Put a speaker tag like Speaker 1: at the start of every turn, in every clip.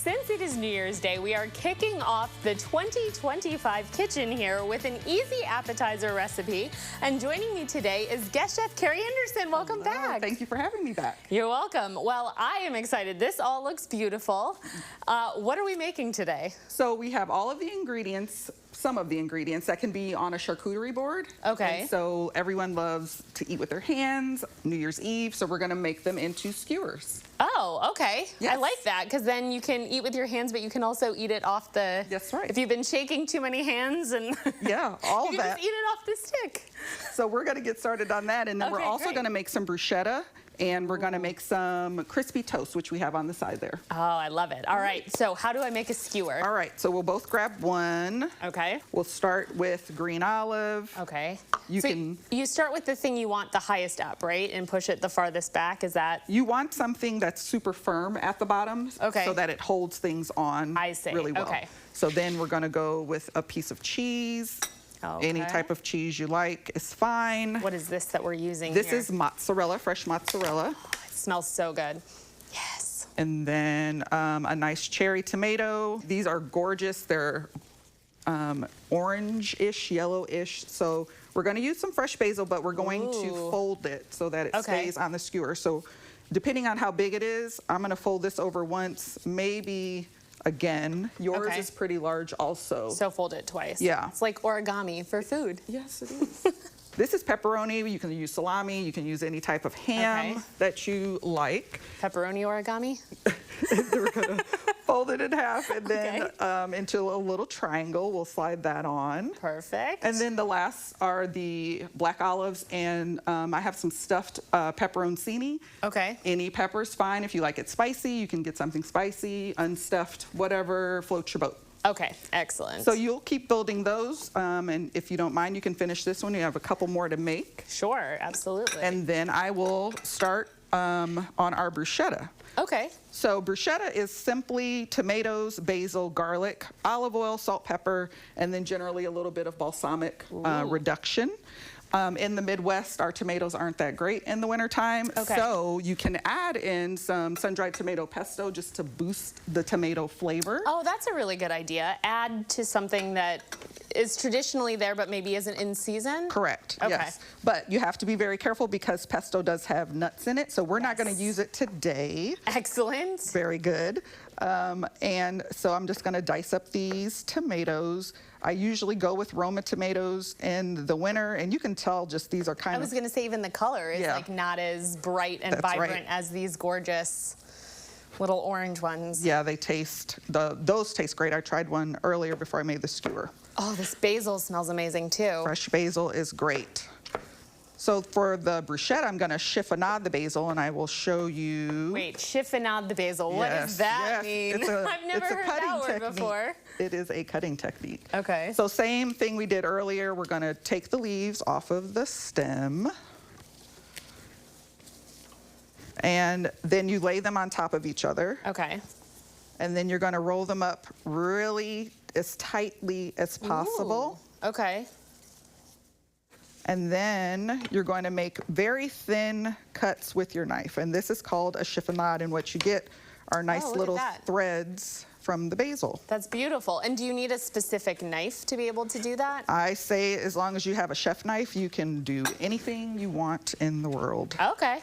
Speaker 1: since it is New Year's Day, we are kicking off the 2025 kitchen here with an easy appetizer recipe. And joining me today is guest chef Carrie Anderson. Welcome back.
Speaker 2: Thank you for having me back.
Speaker 1: You're welcome. Well, I am excited. This all looks beautiful. What are we making today?
Speaker 2: So we have all of the ingredients, some of the ingredients that can be on a charcuterie board.
Speaker 1: Okay.
Speaker 2: And so everyone loves to eat with their hands, New Year's Eve, so we're gonna make them into skewers.
Speaker 1: Oh, okay.
Speaker 2: Yes.
Speaker 1: I like that, because then you can eat with your hands, but you can also eat it off the...
Speaker 2: That's right.
Speaker 1: If you've been shaking too many hands and...
Speaker 2: Yeah, all of
Speaker 1: you can
Speaker 2: that.
Speaker 1: just eat it off the stick.
Speaker 2: So we're gonna get started on that, and then we're
Speaker 1: Okay,
Speaker 2: also
Speaker 1: great.
Speaker 2: gonna make some bruschetta, and we're gonna make some crispy toast, which we have on the side there.
Speaker 1: Oh, I love it. All right, so how do I make a skewer?
Speaker 2: All right, so we'll both grab one.
Speaker 1: Okay.
Speaker 2: We'll start with green olive.
Speaker 1: Okay.
Speaker 2: You
Speaker 1: so
Speaker 2: can...
Speaker 1: You start with the thing you want the highest up, right? And push it the farthest back, is that?
Speaker 2: You want something that's super firm at the bottom,
Speaker 1: Okay.
Speaker 2: so that it holds things on
Speaker 1: I see.
Speaker 2: really well.
Speaker 1: Okay.
Speaker 2: So then we're gonna go with a piece of cheese.
Speaker 1: Okay.
Speaker 2: Any type of cheese you like is fine.
Speaker 1: What is this that we're using
Speaker 2: This
Speaker 1: here?
Speaker 2: is mozzarella, fresh mozzarella.
Speaker 1: It smells so good. Yes.
Speaker 2: And then a nice cherry tomato. These are gorgeous. They're orange-ish, yellow-ish. So we're gonna use some fresh basil, but we're going to
Speaker 1: Ooh.
Speaker 2: fold it so that it
Speaker 1: Okay.
Speaker 2: stays on the skewer. So depending on how big it is, I'm gonna fold this over once, maybe again. Yours
Speaker 1: Okay.
Speaker 2: is pretty large also.
Speaker 1: So fold it twice.
Speaker 2: Yeah.
Speaker 1: It's like origami for food.
Speaker 2: Yes, it is. This is pepperoni. You can use salami. You can use any type of ham
Speaker 1: Okay.
Speaker 2: that you like.
Speaker 1: Pepperoni origami?
Speaker 2: We're gonna fold it in half and then
Speaker 1: Okay.
Speaker 2: into a little triangle. We'll slide that on.
Speaker 1: Perfect.
Speaker 2: And then the last are the black olives, and I have some stuffed pepperoncini.
Speaker 1: Okay.
Speaker 2: Any pepper's fine. If you like it spicy, you can get something spicy, unstuffed, whatever floats your boat.
Speaker 1: Okay, excellent.
Speaker 2: So you'll keep building those, and if you don't mind, you can finish this one. You have a couple more to make.
Speaker 1: Sure, absolutely.
Speaker 2: And then I will start on our bruschetta.
Speaker 1: Okay.
Speaker 2: So bruschetta is simply tomatoes, basil, garlic, olive oil, salt, pepper, and then generally a little bit of balsamic reduction. In the Midwest, our tomatoes aren't that great in the wintertime,
Speaker 1: Okay.
Speaker 2: so you can add in some sun-dried tomato pesto just to boost the tomato flavor.
Speaker 1: Oh, that's a really good idea. Add to something that is traditionally there but maybe isn't in season?
Speaker 2: Correct,
Speaker 1: Okay.
Speaker 2: yes. But you have to be very careful because pesto does have nuts in it, so we're not going to
Speaker 1: Yes.
Speaker 2: use it today.
Speaker 1: Excellent.
Speaker 2: Very good. And so I'm just going to dice up these tomatoes. I usually go with Roma tomatoes in the winter, and you can tell just these are kind
Speaker 1: I
Speaker 2: of...
Speaker 1: was going to say even the color is
Speaker 2: Yeah.
Speaker 1: like not as bright and
Speaker 2: That's
Speaker 1: vibrant
Speaker 2: right.
Speaker 1: as these gorgeous little orange ones.
Speaker 2: Yeah, they taste, those taste great. I tried one earlier before I made the skewer.
Speaker 1: Oh, this basil smells amazing too.
Speaker 2: Fresh basil is great. So for the bruschetta, I'm going to chiffonade the basil, and I will show you...
Speaker 1: Wait, chiffonade the basil. What does that mean? I've never
Speaker 2: it's a
Speaker 1: heard
Speaker 2: cutting
Speaker 1: that word
Speaker 2: technique.
Speaker 1: before.
Speaker 2: It is a cutting technique.
Speaker 1: Okay.
Speaker 2: So same thing we did earlier. We're going to take the leaves off of the stem. And then you lay them on top of each other.
Speaker 1: Okay.
Speaker 2: And then you're going to roll them up really as tightly as possible.
Speaker 1: Ooh, okay.
Speaker 2: And then you're going to make very thin cuts with your knife. And this is called a chiffonade. And what you get are nice
Speaker 1: look at
Speaker 2: little
Speaker 1: that.
Speaker 2: threads from the basil.
Speaker 1: That's beautiful. And do you need a specific knife to be able to do that?
Speaker 2: I say as long as you have a chef knife, you can do anything you want in the world.
Speaker 1: Okay.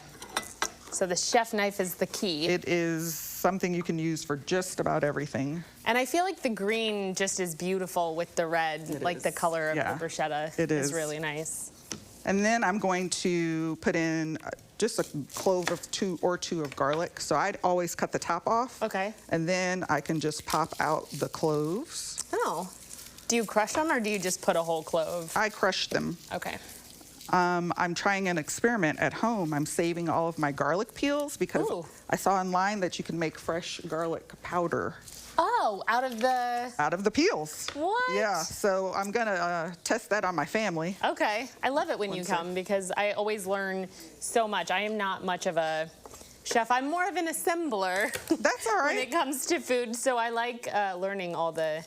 Speaker 1: So the chef knife is the key.
Speaker 2: It is something you can use for just about everything.
Speaker 1: And I feel like the green just is beautiful with the red, like the
Speaker 2: is.
Speaker 1: color of
Speaker 2: Yeah,
Speaker 1: the bruschetta
Speaker 2: it is.
Speaker 1: really nice.
Speaker 2: And then I'm going to put in just a clove of two of garlic. So I'd always cut the top off.
Speaker 1: Okay.
Speaker 2: And then I can just pop out the cloves.
Speaker 1: Oh. Do you crush them or do you just put a whole clove?
Speaker 2: I crush them.
Speaker 1: Okay.
Speaker 2: I'm trying an experiment at home. I'm saving all of my garlic peels because
Speaker 1: Ooh.
Speaker 2: I saw online that you can make fresh garlic powder
Speaker 1: Oh, out of the...
Speaker 2: peels.
Speaker 1: What?
Speaker 2: Yeah, so I'm gonna test that on my family.
Speaker 1: Okay. I love it when you come because I always learn so much. I am not much of a chef. I'm more of an assembler.
Speaker 2: That's all
Speaker 1: when
Speaker 2: right.
Speaker 1: it comes to food. So I like learning all the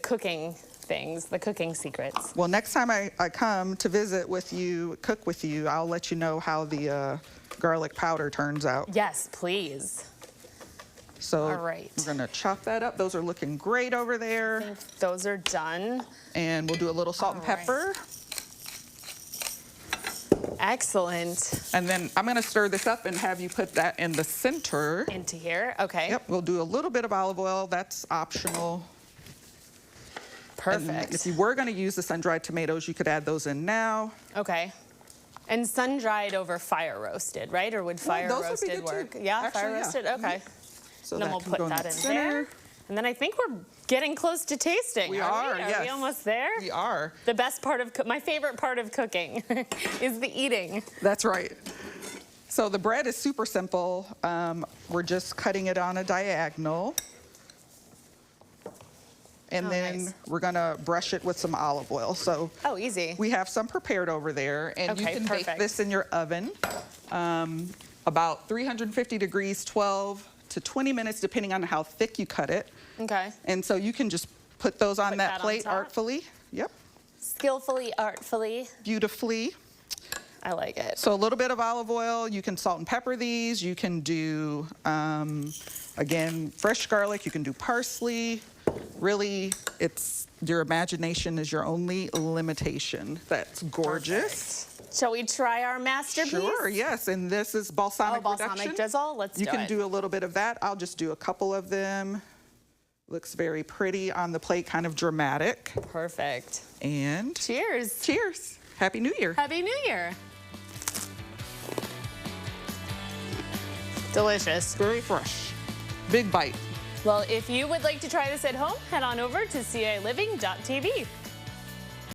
Speaker 1: cooking things, the cooking secrets.
Speaker 2: Well, next time I come to visit with you, cook with you, I'll let you know how the garlic powder turns out.
Speaker 1: Yes, please.
Speaker 2: So
Speaker 1: All right.
Speaker 2: we're gonna chop that up. Those are looking great over there.
Speaker 1: I think those are done.
Speaker 2: And we'll do a little salt and
Speaker 1: All right.
Speaker 2: pepper.
Speaker 1: Excellent.
Speaker 2: And then I'm gonna stir this up and have you put that in the center.
Speaker 1: Into here, okay.
Speaker 2: Yep, we'll do a little bit of olive oil. That's optional. And
Speaker 1: Perfect.
Speaker 2: if you were gonna use the sun-dried tomatoes, you could add those in now.
Speaker 1: Okay. And sun-dried over fire roasted, right? Or would fire
Speaker 2: those would be
Speaker 1: roasted
Speaker 2: good too.
Speaker 1: work? Yeah,
Speaker 2: Actually,
Speaker 1: fire
Speaker 2: yeah.
Speaker 1: roasted, okay.
Speaker 2: So
Speaker 1: And then
Speaker 2: that
Speaker 1: we'll
Speaker 2: can
Speaker 1: put
Speaker 2: go
Speaker 1: that
Speaker 2: the
Speaker 1: in
Speaker 2: center.
Speaker 1: there. And then I think we're getting close to tasting.
Speaker 2: We
Speaker 1: are
Speaker 2: are,
Speaker 1: we?
Speaker 2: yes.
Speaker 1: Are we almost there?
Speaker 2: We are.
Speaker 1: The best part of, my favorite part of cooking is the eating.
Speaker 2: That's right. So the bread is super simple. We're just cutting it on a diagonal. And
Speaker 1: Oh,
Speaker 2: then
Speaker 1: nice.
Speaker 2: we're gonna brush it with some olive oil. So
Speaker 1: Oh, easy.
Speaker 2: we have some prepared over there, and you
Speaker 1: Okay,
Speaker 2: can bake
Speaker 1: perfect.
Speaker 2: this in your oven about 350 degrees, 12 to 20 minutes, depending on how thick you cut it.
Speaker 1: Okay.
Speaker 2: And so you can just put those on
Speaker 1: Put
Speaker 2: that
Speaker 1: that on
Speaker 2: plate
Speaker 1: top?
Speaker 2: artfully. Yep,
Speaker 1: Skillfully, artfully.
Speaker 2: beautifully.
Speaker 1: I like it.
Speaker 2: So a little bit of olive oil. You can salt and pepper these. You can do, again, fresh garlic. You can do parsley. Really, it's your imagination is your only limitation. That's gorgeous.
Speaker 1: Perfect. Shall we try our masterpiece?
Speaker 2: Sure, yes. And this is balsamic
Speaker 1: balsamic
Speaker 2: reduction.
Speaker 1: drizzle? Let's
Speaker 2: You
Speaker 1: do
Speaker 2: can
Speaker 1: it.
Speaker 2: do a little bit of that. I'll just do a couple of them. Looks very pretty on the plate, kind of dramatic.
Speaker 1: Perfect.
Speaker 2: And
Speaker 1: Cheers.
Speaker 2: cheers. Happy New Year.
Speaker 1: Happy New Year. Delicious.
Speaker 2: Very fresh. Big bite.
Speaker 1: Well, if you would like to try this at home, head on over to CILiving.tv.